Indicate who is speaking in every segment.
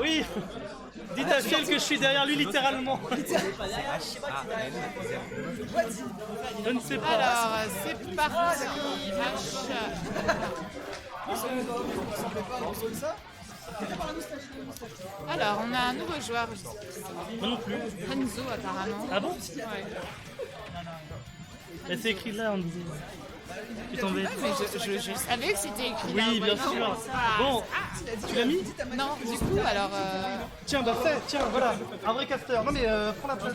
Speaker 1: Oui. Dites à Fiel que je suis derrière lui littéralement. Je ne sais pas.
Speaker 2: Alors, c'est parti. Alors, on a un nouveau joueur.
Speaker 1: Moi non plus.
Speaker 2: Hanzo, apparemment.
Speaker 1: Ah bon?
Speaker 2: Ouais.
Speaker 1: Mais c'est écrit là en dessous. Tu t'en vais.
Speaker 2: Mais je savais que c'était écrit là.
Speaker 1: Oui, bien sûr. Bon, tu l'as mis?
Speaker 2: Non, du coup, alors...
Speaker 1: Tiens, bah fais, tiens, voilà. Un vrai caster. Non mais prends la place.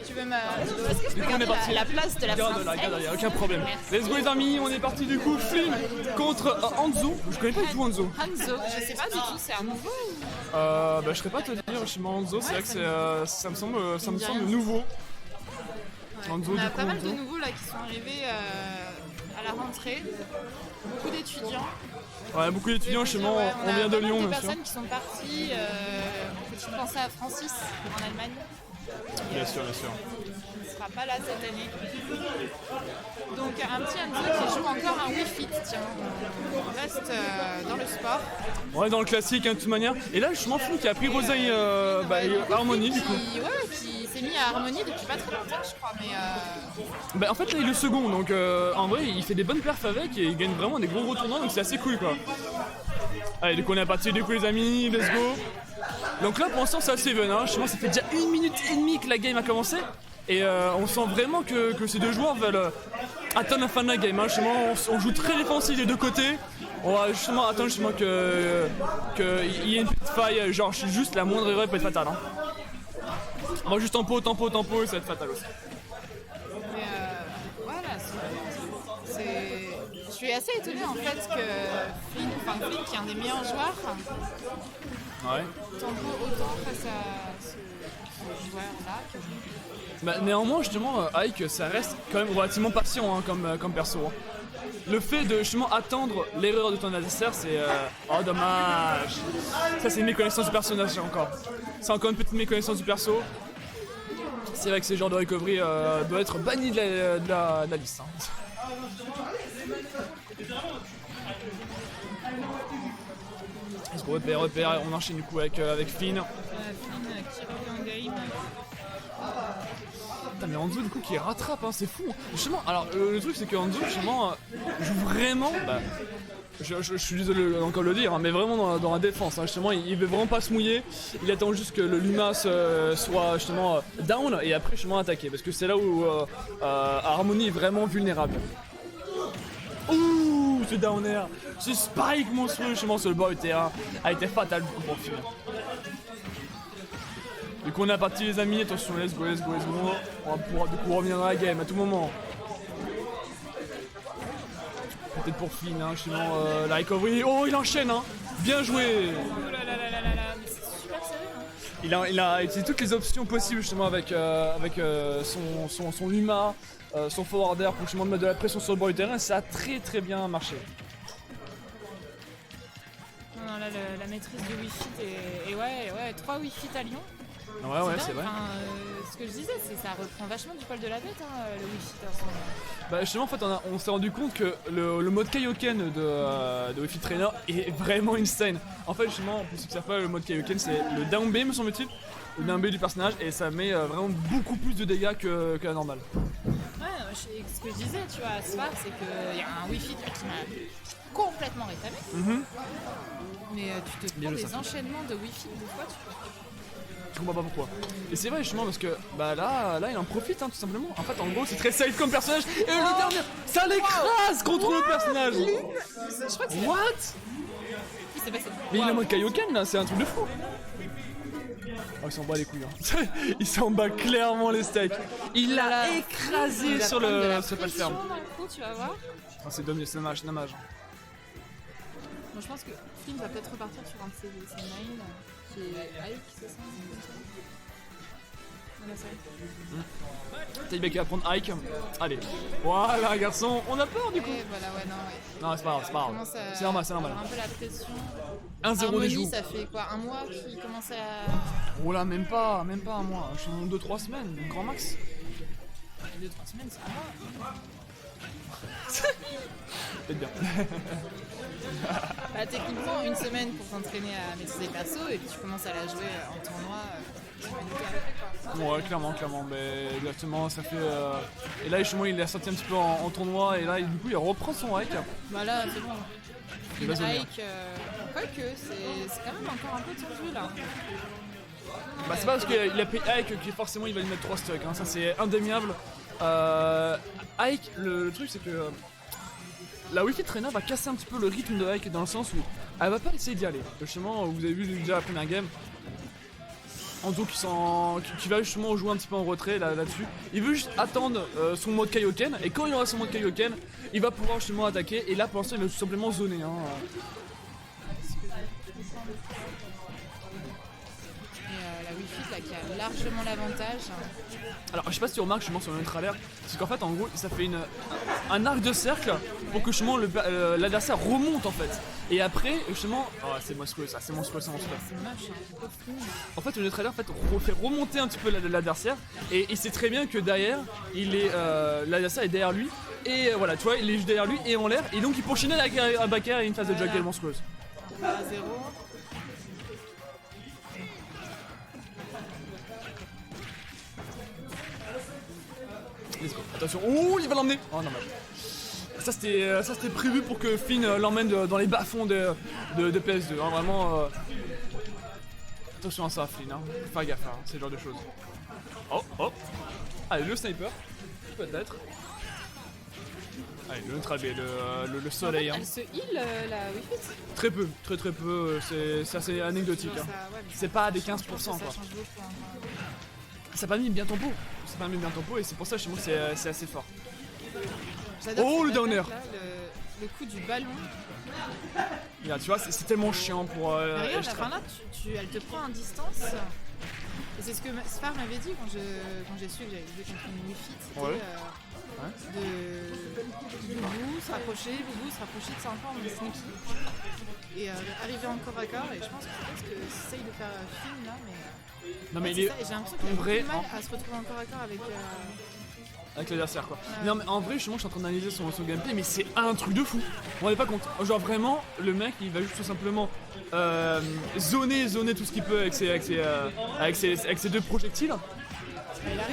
Speaker 2: tu veux me... Est-ce que je peux garder la place de la
Speaker 3: Regarde là, regarde là, y a aucun problème. Let's go les amis, on est parti du coup. Flynn contre Hanzo. Je connais pas du tout Hanzo.
Speaker 2: Hanzo, je sais pas du tout, c'est un nouveau ou...
Speaker 3: Bah je serais pas te dire, justement Hanzo, c'est vrai que ça me semble nouveau. Hanzo,
Speaker 2: On a
Speaker 3: du coup,
Speaker 2: pas mal de
Speaker 3: Hanzo.
Speaker 2: nouveaux là qui sont arrivés à la rentrée. Beaucoup d'étudiants.
Speaker 3: Ouais, beaucoup d'étudiants, justement,
Speaker 2: Ouais,
Speaker 3: on vient de
Speaker 2: a pas mal
Speaker 3: Lyon,
Speaker 2: de
Speaker 3: bien sûr.
Speaker 2: personnes qui sont parties. Peux-tu penser à Francis en Allemagne?
Speaker 3: Bien sûr, bien sûr.
Speaker 2: Il ne sera pas là cette année. Donc un petit Hanzo qui joue encore un Wii Fit. Tiens, on reste dans le sport.
Speaker 3: Ouais, dans le classique, hein, de toute manière. Et là, justement, Flynn qui a pris Rosaï
Speaker 2: Donc,
Speaker 3: Harmonie, du coup.
Speaker 2: qui s'est mis à Harmonie depuis pas très longtemps, je crois. Mais
Speaker 3: Bah en fait là il est le second, donc en vrai il fait des bonnes perfs avec et il gagne vraiment des gros retournements, donc c'est assez cool quoi. Allez, dès qu'on est parti du coup les amis, let's go. Donc là pour l'instant c'est assez even, hein. Justement ça fait déjà 1 minute et demie que la game a commencé. Et on sent vraiment que ces deux joueurs veulent atteindre la fin de la game, hein. Justement on joue très défensif des deux côtés. On va justement attendre justement qu'il y ait une petite faille, genre juste la moindre erreur peut être fatale, hein. On va juste tempo et ça va être fatal aussi.
Speaker 2: Mais voilà, je suis assez étonnée en fait que Flynn, qui est un des meilleurs joueurs,
Speaker 3: Ouais.
Speaker 2: tempo autant face à ce joueur-là.
Speaker 3: Bah, néanmoins, justement, Ike, ça reste quand même relativement patient hein, comme perso. Hein. Le fait de justement attendre l'erreur de ton adversaire, c'est. Oh, dommage! Ça, c'est une méconnaissance du personnage encore. C'est encore une petite méconnaissance du perso. C'est vrai que ce genre de recovery doit être banni de la liste. Hein. Est-ce qu'on repère, on enchaîne du coup avec Finn.
Speaker 2: Flynn qui revient en game.
Speaker 3: Putain, mais Hanzo du coup qui rattrape, hein, c'est fou. Justement, alors le truc c'est que Hanzo justement joue vraiment. Bah, je suis désolé encore de le dire, hein, mais vraiment dans la défense. Hein, justement, il veut vraiment pas se mouiller. Il attend juste que le Luma soit justement down et après justement attaquer. Parce que c'est là où Harmony est vraiment vulnérable. Ouh, ce down air, ce spike monstrueux justement sur le bord du terrain a été fatal pour le film. Du coup on est parti les amis, attention let's go. On va pouvoir du coup revenir dans la game à tout moment. Peut-être pour Flynn, hein, justement la recovery. Oh il enchaîne hein. Bien joué.
Speaker 2: Oh là là là là là là, mais c'est super serré, hein.
Speaker 3: Il a utilisé toutes les options possibles justement avec son Luma, son forwarder pour justement mettre de la pression sur le bord du terrain et ça a très bien marché.
Speaker 2: Non, là, la maîtrise du Wi-Fi et ouais, 3 Wi-Fi à Lyon.
Speaker 3: Ouais, c'est vrai.
Speaker 2: Enfin, ce que je disais, c'est que ça reprend vachement du poil de la bête, hein, le Wi-Fi. En ce moment.
Speaker 3: Bah justement en fait on s'est rendu compte que le mode Kaioken de Wi-Fi Trainer est vraiment insane. En fait justement pour ceux qui savent pas le mode Kaioken c'est le down B me semble-t-il, le down B du personnage et ça met vraiment beaucoup plus de dégâts que la normale.
Speaker 2: Ouais, ce que je disais, tu vois, à Sfar, c'est qu'il y a un Wi-Fi qui m'a complètement rétamé. Mais tu te prends des enchaînements de Wi-Fi des fois,
Speaker 3: Je comprends pas pourquoi. Et c'est vrai justement parce que bah là il en profite hein, tout simplement. En fait en gros c'est très safe comme personnage et le dernier ça l'écrase contre le personnage.
Speaker 2: je crois que c'est
Speaker 3: What?
Speaker 2: qui s'est passé.
Speaker 3: Mais il a mode Kaioken là, c'est un truc de fou. Oh il s'en bat les couilles hein. Il s'en bat clairement les steaks. Il l'a écrasé sur le plateforme.
Speaker 2: Tu vas voir.
Speaker 3: Oh, c'est dommage.
Speaker 2: Bon, je pense que Flynn va peut-être repartir sur un de ses mains qui est Ike, c'est ça? Voilà, ça.
Speaker 3: Tailback va prendre Ike. Allez. Voilà garçon, on a peur du coup.
Speaker 2: Et voilà, ouais, non, ouais.
Speaker 3: Non c'est pas grave. C'est normal.
Speaker 2: Un peu la pression.
Speaker 3: 1-0 des
Speaker 2: Harmonie,
Speaker 3: joues.
Speaker 2: ça fait quoi? Un mois qu'il commence à...
Speaker 3: Oh là même pas un mois. Je suis en 2-3 semaines, grand max.
Speaker 2: 2-3 semaines, c'est un mois.
Speaker 3: Peut-être bien.
Speaker 2: Bah, techniquement, une semaine pour t'entraîner à maîtriser le perso et puis tu commences à la jouer en tournoi. Tu vas nous faire, quoi.
Speaker 3: Ouais, clairement, mais exactement, ça fait... Et là, justement, il est sorti un petit peu en tournoi, et là, du coup, il reprend son hike.
Speaker 2: Bah là, c'est bon.
Speaker 3: Il va
Speaker 2: Une
Speaker 3: zonner.
Speaker 2: hike, quoique, c'est quand même encore un peu tendu là.
Speaker 3: Bah, c'est pas parce qu'il a pris hike que forcément il va lui mettre 3 stocks, hein. Ça c'est indéniable. Hike, le truc c'est que la Wi-Fi Trainer va casser un petit peu le rythme de hike dans le sens où elle va pas essayer d'y aller. Justement, vous avez vu déjà la première game. Ando qui va justement jouer un petit peu en retrait là-dessus. Il veut juste attendre son mode Kaioken, et quand il aura son mode Kaioken, il va pouvoir justement attaquer, et là pour l'instant il va tout simplement zoner. Hein.
Speaker 2: Et la Wi-Fi là qui a largement l'avantage.
Speaker 3: Alors je sais pas si tu remarques justement sur le neutre c'est qu'en fait en gros ça fait un arc de cercle pour que justement l'adversaire remonte en fait. Et après justement, oh, c'est monstrueux ça, c'est monstrueux.
Speaker 2: C'est moche, hein.
Speaker 3: En fait le neutre en fait fait remonter un petit peu l'adversaire, et il sait très bien que derrière l'adversaire est derrière lui, et voilà tu vois il est juste derrière lui et en l'air, et donc il peut enchaîner avec un back air et une phase de juggle monstrueuse.
Speaker 2: 1-0.
Speaker 3: Let's go. Attention, oh il va l'emmener. Oh non, ça c'était prévu pour que Finn l'emmène dans les bas-fonds de PS2, hein, vraiment. Attention à ça Finn, hein. Faut faire gaffe, hein, c'est le genre de choses. Oh. Allez, le sniper, peut-être. Allez, le neutral B, le soleil.
Speaker 2: En fait,
Speaker 3: Hein.
Speaker 2: elle se heal la Wi-Fi.
Speaker 3: Très peu, très peu, c'est assez anecdotique. Hein.
Speaker 2: Ouais, mais
Speaker 3: C'est pas à des 15%,
Speaker 2: ça
Speaker 3: quoi.
Speaker 2: change beaucoup, hein.
Speaker 3: Ça pas mis bien ton pot. Ça pas mis bien ton pot, et c'est pour ça chez moi c'est assez fort.
Speaker 2: J'adore
Speaker 3: Oh,
Speaker 2: cette
Speaker 3: le downer.
Speaker 2: attaque, là, le coup du ballon.
Speaker 3: Regarde, tu vois, c'est tellement chiant pour.
Speaker 2: Mais regarde, à la
Speaker 3: Extra.
Speaker 2: fin là, elle te prend en distance. Et c'est ce que Sfar m'avait dit quand j'ai su que j'avais joué contre une Wi-Fi. C'était
Speaker 3: Ouais.
Speaker 2: de Boubou se rapprocher de 5 ans, mais sneaky. Et arriver en corps à corps, et je pense que c'est ce que essaye de faire Finn là, mais.
Speaker 3: Non mais
Speaker 2: c'est
Speaker 3: il est
Speaker 2: ça, et j'ai l'impression qu'il a
Speaker 3: en vrai,
Speaker 2: beaucoup de mal à se retrouver en corps à corps avec.
Speaker 3: avec l'adversaire quoi.
Speaker 2: Ouais.
Speaker 3: Non mais en vrai justement je suis en train d'analyser son gameplay, mais c'est un truc de fou. Vous vous rendez pas compte. Genre vraiment le mec il va juste tout simplement zoner tout ce qu'il peut avec ses deux projectiles.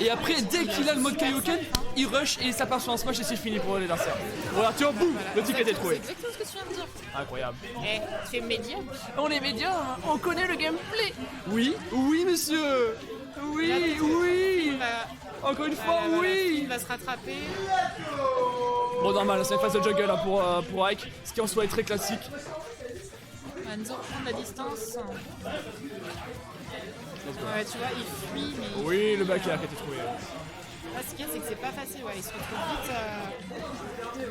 Speaker 3: Et après dès qu'il a le mode Kaioken, il rush et ça part sur un smash et c'est fini pour l'adversaire. Voilà tu vois boum, le ticket est trouvé.
Speaker 2: C'est exactement ce que tu viens de dire.
Speaker 3: Incroyable.
Speaker 2: Eh, tu es médium.
Speaker 3: On est médias, on connaît le gameplay. Oui monsieur. Oui. Encore une fois oui.
Speaker 2: Il va se rattraper.
Speaker 3: Bon normal, c'est une phase de juggle hein, pour Ike, ce qui en soi est très classique.
Speaker 2: Anzo prend de la distance. Ouais, tu vois, il fuit, mais.
Speaker 3: Oui, le back air qui a été trouvé.
Speaker 2: Là, ce qu'il y a, c'est que c'est pas facile. Ouais, il se retrouve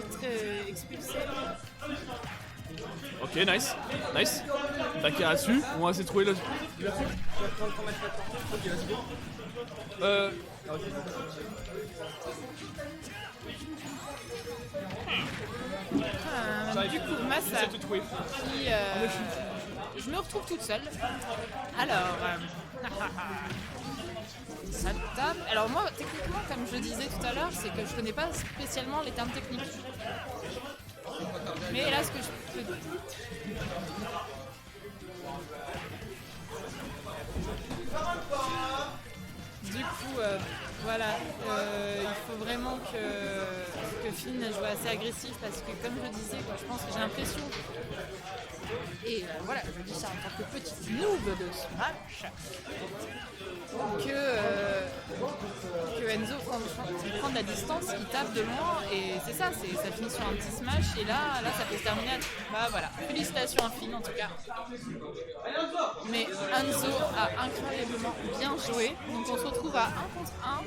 Speaker 2: vite expulsé.
Speaker 3: Ok, nice. Back air là-dessus, on va essayer de trouver le.
Speaker 2: Du coup, Massa,
Speaker 3: J'essaie de trouver.
Speaker 2: qui, je me retrouve toute seule. Alors, ça tape. Alors moi, techniquement, comme je disais tout à l'heure, c'est que je connais pas spécialement les termes techniques. Mais là, ce que je peux... Du coup, voilà, il faut vraiment que Finn joue assez agressif parce que, comme je disais, quoi, je pense que j'ai l'impression, et voilà, je dis ça en tant que petite noob de Smash, que Enzo prend de la distance, il tape de loin, et c'est ça, ça finit sur un petit smash, et là ça peut se terminer bah voilà, félicitations à Finn en tout cas. Mais Enzo a incroyablement bien joué, donc on se retrouve à 1 contre 1.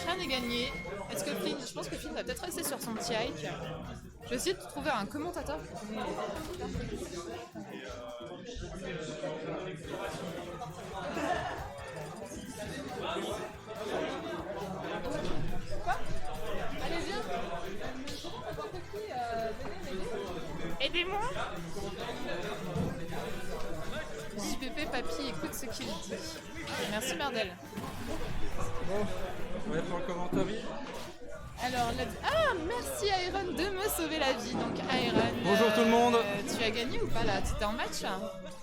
Speaker 2: Rien n'est gagné. Est-ce que Finn, je pense que Finn va peut-être rester sur son petit hike. Je vais essayer de trouver un commentateur. Quoi? Allez, viens. N'importe qui, venez. Aidez-moi. JPP, papy, écoute ce qu'il dit. Merci, Merdel.
Speaker 4: Bon, on va être dans le commentaire.
Speaker 2: Alors, ah, merci Iron de me sauver la vie. Donc Iron.
Speaker 4: Bonjour tout le monde.
Speaker 2: Tu as gagné ou pas là? Tu étais en match?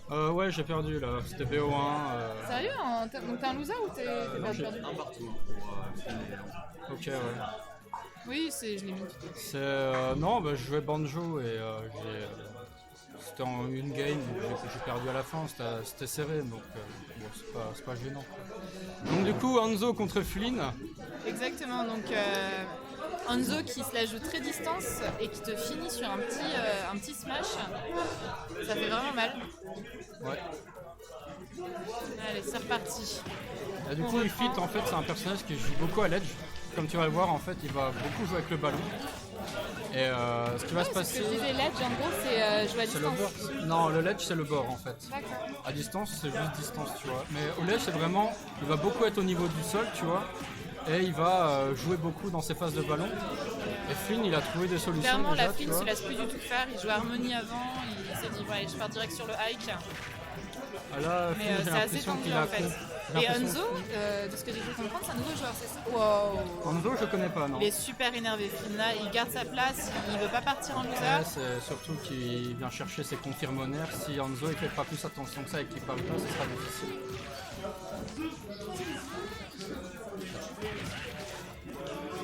Speaker 4: Ouais, j'ai perdu là, c'était BO1.
Speaker 2: Sérieux? Donc t'es un loser ou t'es perdu?
Speaker 4: Un partout pour Ok, ouais.
Speaker 2: Oui, je l'ai mis.
Speaker 4: Non, bah, je jouais banjo et c'était en une game, donc j'ai perdu à la fin, c'était serré, donc bon, c'est pas gênant. Donc du coup, Hanzo contre Flynn.
Speaker 2: Exactement, donc Hanzo qui se la joue très distance et qui te finit sur un petit smash, ça fait vraiment mal.
Speaker 4: Ouais.
Speaker 2: Allez, c'est reparti.
Speaker 4: Et du coup, Ifit, en fait, c'est un personnage qui joue beaucoup à l'edge. Comme tu vas le voir, en fait, il va beaucoup jouer avec le ballon. Et ce qui va se passer...
Speaker 2: Ce que je disais, l'edge, en gros, c'est jouer à
Speaker 4: C'est le
Speaker 2: distance.
Speaker 4: bord. Non, le ledge, c'est le bord, en fait.
Speaker 2: D'accord.
Speaker 4: À distance, c'est juste distance, tu vois. Mais au ledge, c'est vraiment... Il va beaucoup être au niveau du sol, tu vois. Et il va jouer beaucoup dans ses phases de ballon. Et Flynn, il a trouvé des solutions.
Speaker 2: Clairement,
Speaker 4: déjà,
Speaker 2: la Flynn
Speaker 4: tu vois.
Speaker 2: se laisse plus du tout faire. Il joue Harmonie avant, il s'est dit, ouais, je pars direct sur le hike.
Speaker 4: Ah là,
Speaker 2: Mais
Speaker 4: Flynn, j'ai
Speaker 2: c'est assez
Speaker 4: l'impression
Speaker 2: tendu
Speaker 4: qu'il
Speaker 2: en
Speaker 4: a...
Speaker 2: fait.
Speaker 4: j'ai
Speaker 2: Et
Speaker 4: l'impression
Speaker 2: Hanzo, de ce que j'ai pu comprendre, c'est un nouveau joueur, c'est ça? Wow.
Speaker 4: Hanzo, je connais pas, non.
Speaker 2: Il est super énervé, Flynn là, il garde sa place, il veut pas partir en loser.
Speaker 4: Ouais, c'est surtout qu'il vient chercher ses confirmonaires. Si Hanzo il fait pas plus attention que ça et qu'il parle pas, ce sera difficile.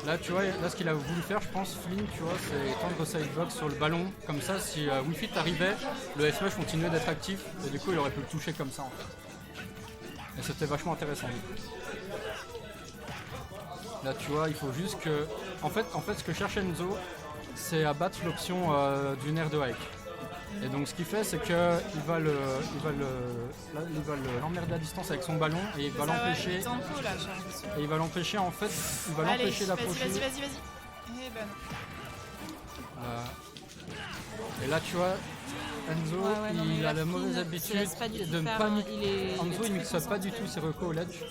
Speaker 4: Là, tu vois, là ce qu'il a voulu faire, je pense, Flynn, tu vois, c'est étendre sidebox sur le ballon. Comme ça, si Wi-Fi arrivait, le F-Smash continuait d'être actif et du coup, il aurait pu le toucher comme ça en fait. Et c'était vachement intéressant. Là, tu vois, il faut juste que... En fait ce que cherche Enzo, c'est abattre l'option du nerf de hike. Et donc ce qu'il fait, c'est qu'il va l'emmerder à distance avec son ballon et il va l'empêcher.
Speaker 2: Tempo là, j'ai l'impression.
Speaker 4: Et il va l'empêcher en fait, il va
Speaker 2: Allez,
Speaker 4: l'empêcher d'approcher.
Speaker 2: vas-y. Eh ben non.
Speaker 4: Et là, tu vois, Enzo,
Speaker 2: Ouais, non, mais
Speaker 4: il a la
Speaker 2: Flynn
Speaker 4: mauvaise
Speaker 2: se
Speaker 4: habitude
Speaker 2: laisse pas du tout
Speaker 4: de ne
Speaker 2: faire,
Speaker 4: pas...
Speaker 2: hein.
Speaker 4: Enzo, il mixe pas du tout ses recos au ledge.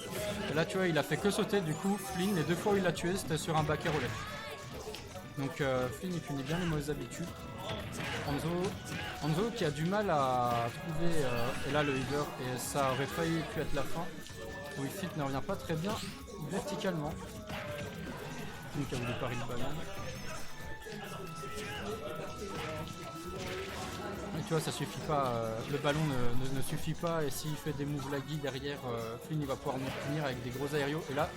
Speaker 4: Et là, tu vois, il a fait que sauter. Du coup, Flynn, les deux fois où il l'a tué, c'était sur un back air au ledge. Donc Flynn, il punit bien les mauvaises habitudes. Hanzo qui a du mal à trouver, et là le healer, et ça aurait failli pu être la fin. Wi-Fi ne revient pas très bien verticalement. Flynn qui a voulu parer le ballon. Mais tu vois, ça suffit pas, le ballon ne suffit pas, et s'il fait des moves laggy derrière, Flynn il va pouvoir nous tenir avec des gros aériaux. Et là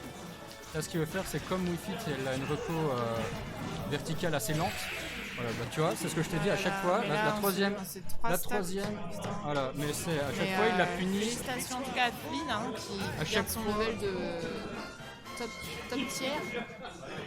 Speaker 4: ce qu'il veut faire, c'est comme Wi-Fi, elle a une reco verticale assez lente. Voilà, bah tu vois, c'est ce que je t'ai dit à chaque fois. La troisième, voilà, mais c'est à chaque fois il l'a puni.
Speaker 2: Félicitations en tout cas à Flynn qui garde son level de top tiers.